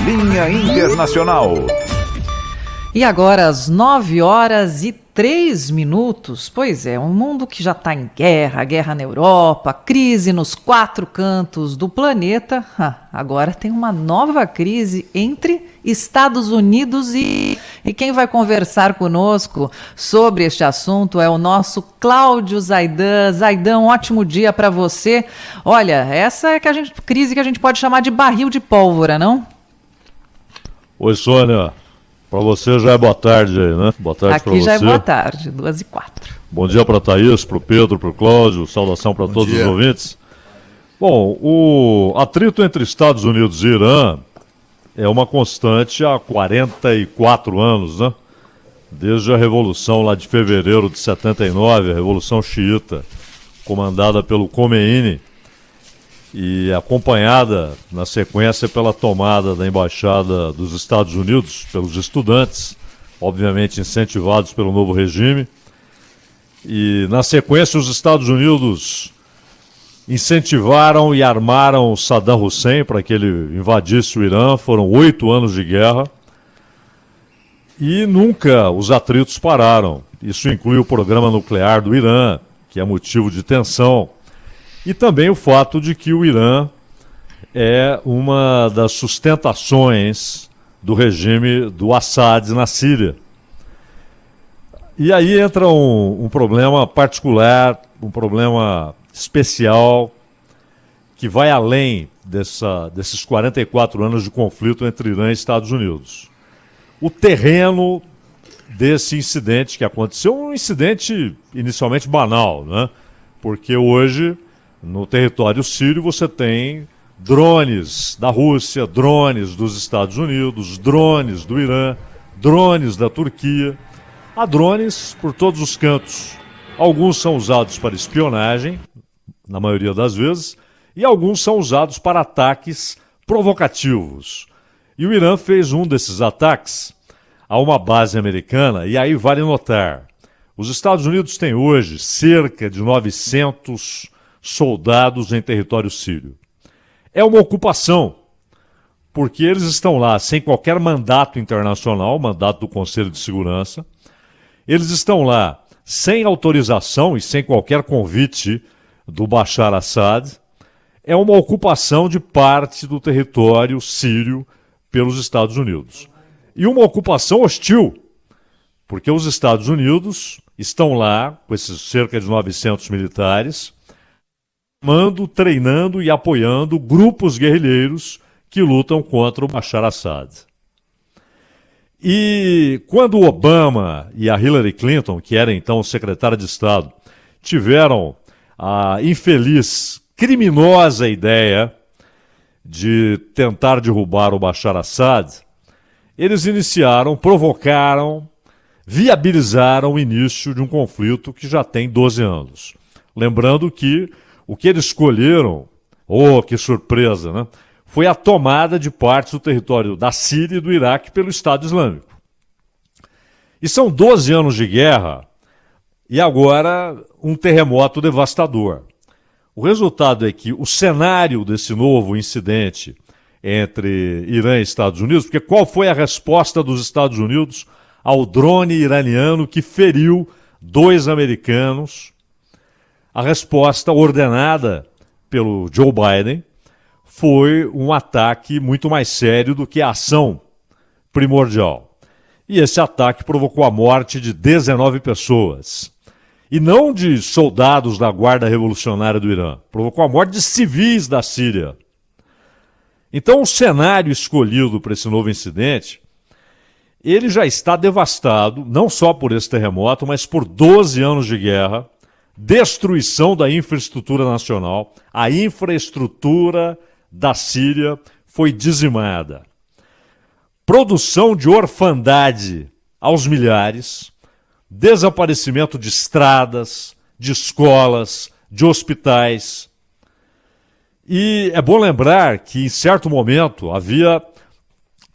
Linha Internacional. E agora, às 9h03. Pois é, um mundo que já está em guerra na Europa, crise nos 4 cantos do planeta. Agora tem uma nova crise entre Estados Unidos e quem vai conversar conosco sobre este assunto é o nosso Cláudio Zaidan. Zaidan, um ótimo dia para você. Olha, essa é crise que a gente pode chamar de barril de pólvora, não? Oi, Sônia. Para você já é boa tarde aí, né? Boa tarde para você. Aqui já é boa tarde, 2h04. Bom dia para a Thaís, para o Pedro, para o Cláudio, saudação para todos os ouvintes. Bom, o atrito entre Estados Unidos e Irã é uma constante há 44 anos, né? Desde a Revolução lá de fevereiro de 79, a Revolução Xiita, comandada pelo Khomeini, e acompanhada na sequência pela tomada da Embaixada dos Estados Unidos pelos estudantes, obviamente incentivados pelo novo regime. E na sequência os Estados Unidos incentivaram e armaram Saddam Hussein para que ele invadisse o Irã. Foram 8 anos de guerra e nunca os atritos pararam. Isso inclui o programa nuclear do Irã, que é motivo de tensão. E também o fato de que o Irã é uma das sustentações do regime do Assad na Síria. E aí entra um problema particular, um problema especial, que vai além desses 44 anos de conflito entre Irã e Estados Unidos. O terreno desse incidente que aconteceu, um incidente inicialmente banal, né? Porque hoje, no território sírio, você tem drones da Rússia, drones dos Estados Unidos, drones do Irã, drones da Turquia. Há drones por todos os cantos. Alguns são usados para espionagem, na maioria das vezes, e alguns são usados para ataques provocativos. E o Irã fez um desses ataques a uma base americana, e aí vale notar, os Estados Unidos têm hoje cerca de 900 soldados em território sírio. É uma ocupação, porque eles estão lá sem qualquer mandato internacional, mandato do Conselho de Segurança. Eles estão lá sem autorização e sem qualquer convite do Bashar Assad. É uma ocupação de parte do território sírio pelos Estados Unidos. E uma ocupação hostil, porque os Estados Unidos estão lá com esses cerca de 900 militares, treinando e apoiando grupos guerrilheiros que lutam contra o Bashar Assad. E quando o Obama e a Hillary Clinton, que era então secretária de Estado, tiveram a infeliz, criminosa ideia de tentar derrubar o Bashar Assad, eles provocaram, viabilizaram o início de um conflito que já tem 12 anos. Lembrando que o que eles escolheram, que surpresa, né? Foi a tomada de parte do território da Síria e do Iraque pelo Estado Islâmico. E são 12 anos de guerra e agora um terremoto devastador. O resultado é que o cenário desse novo incidente entre Irã e Estados Unidos, porque qual foi a resposta dos Estados Unidos ao drone iraniano que feriu 2 americanos? A resposta ordenada pelo Joe Biden foi um ataque muito mais sério do que a ação primordial. E esse ataque provocou a morte de 19 pessoas. E não de soldados da Guarda Revolucionária do Irã. Provocou a morte de civis da Síria. Então o cenário escolhido para esse novo incidente, ele já está devastado, não só por esse terremoto, mas por 12 anos de guerra, destruição da infraestrutura nacional. A infraestrutura da Síria foi dizimada. Produção de orfandade aos milhares, desaparecimento de estradas, de escolas, de hospitais. E é bom lembrar que, em certo momento, havia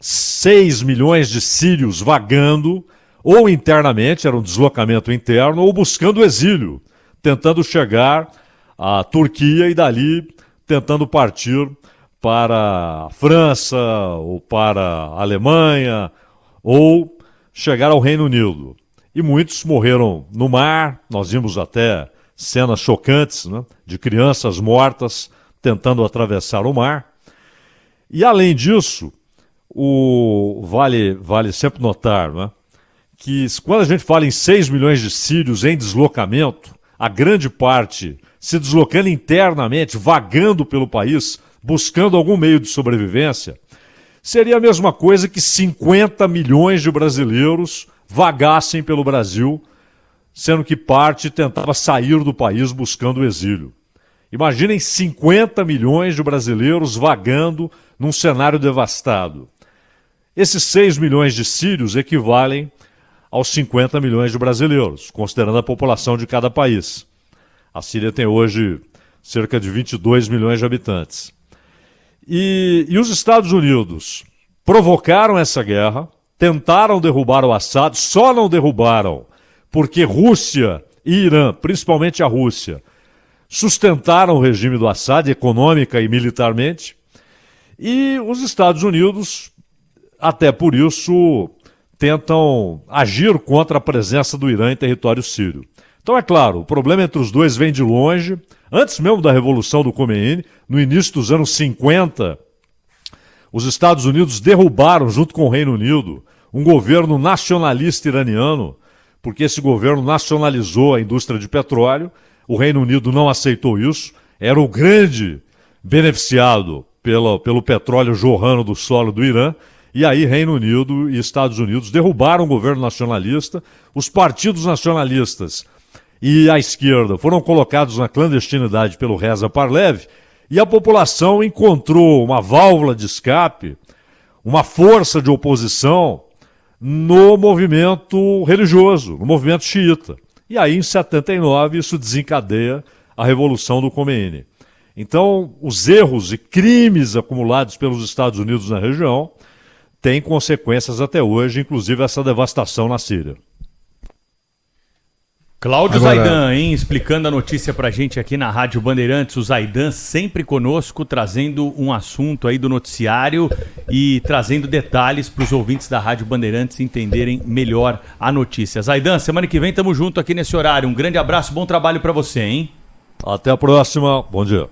6 milhões de sírios vagando, ou internamente, era um deslocamento interno, ou buscando exílio, tentando chegar à Turquia e dali tentando partir para a França, ou para a Alemanha, ou chegar ao Reino Unido. E muitos morreram no mar. Nós vimos até cenas chocantes, né, de crianças mortas tentando atravessar o mar. E além disso, vale sempre notar, né, que quando a gente fala em 6 milhões de sírios em deslocamento, a grande parte se deslocando internamente, vagando pelo país, buscando algum meio de sobrevivência, seria a mesma coisa que 50 milhões de brasileiros vagassem pelo Brasil, sendo que parte tentava sair do país buscando o exílio. Imaginem 50 milhões de brasileiros vagando num cenário devastado. Esses 6 milhões de sírios equivalem aos 50 milhões de brasileiros, considerando a população de cada país. A Síria tem hoje cerca de 22 milhões de habitantes. E os Estados Unidos provocaram essa guerra, tentaram derrubar o Assad, só não derrubaram porque Rússia e Irã, principalmente a Rússia, sustentaram o regime do Assad econômica e militarmente, e os Estados Unidos, até por isso, tentam agir contra a presença do Irã em território sírio. Então, é claro, o problema entre os dois vem de longe. Antes mesmo da Revolução do Khomeini, no início dos anos 50, os Estados Unidos derrubaram, junto com o Reino Unido, um governo nacionalista iraniano, porque esse governo nacionalizou a indústria de petróleo. O Reino Unido não aceitou isso, era o grande beneficiado pelo petróleo jorrando do solo do Irã, e aí Reino Unido e Estados Unidos derrubaram o governo nacionalista. Os partidos nacionalistas e a esquerda foram colocados na clandestinidade pelo Reza Pahlavi, e a população encontrou uma válvula de escape, uma força de oposição no movimento religioso, no movimento xiita. E aí, em 79, isso desencadeia a Revolução do Khomeini. Então, os erros e crimes acumulados pelos Estados Unidos na região têm consequências até hoje, inclusive essa devastação na Síria. Cláudio Zaidan, hein, explicando a notícia pra gente aqui na Rádio Bandeirantes. O Zaidan sempre conosco, trazendo um assunto aí do noticiário e trazendo detalhes para os ouvintes da Rádio Bandeirantes entenderem melhor a notícia. Zaidan, semana que vem tamo junto aqui nesse horário. Um grande abraço, bom trabalho pra você, hein? Até a próxima, bom dia.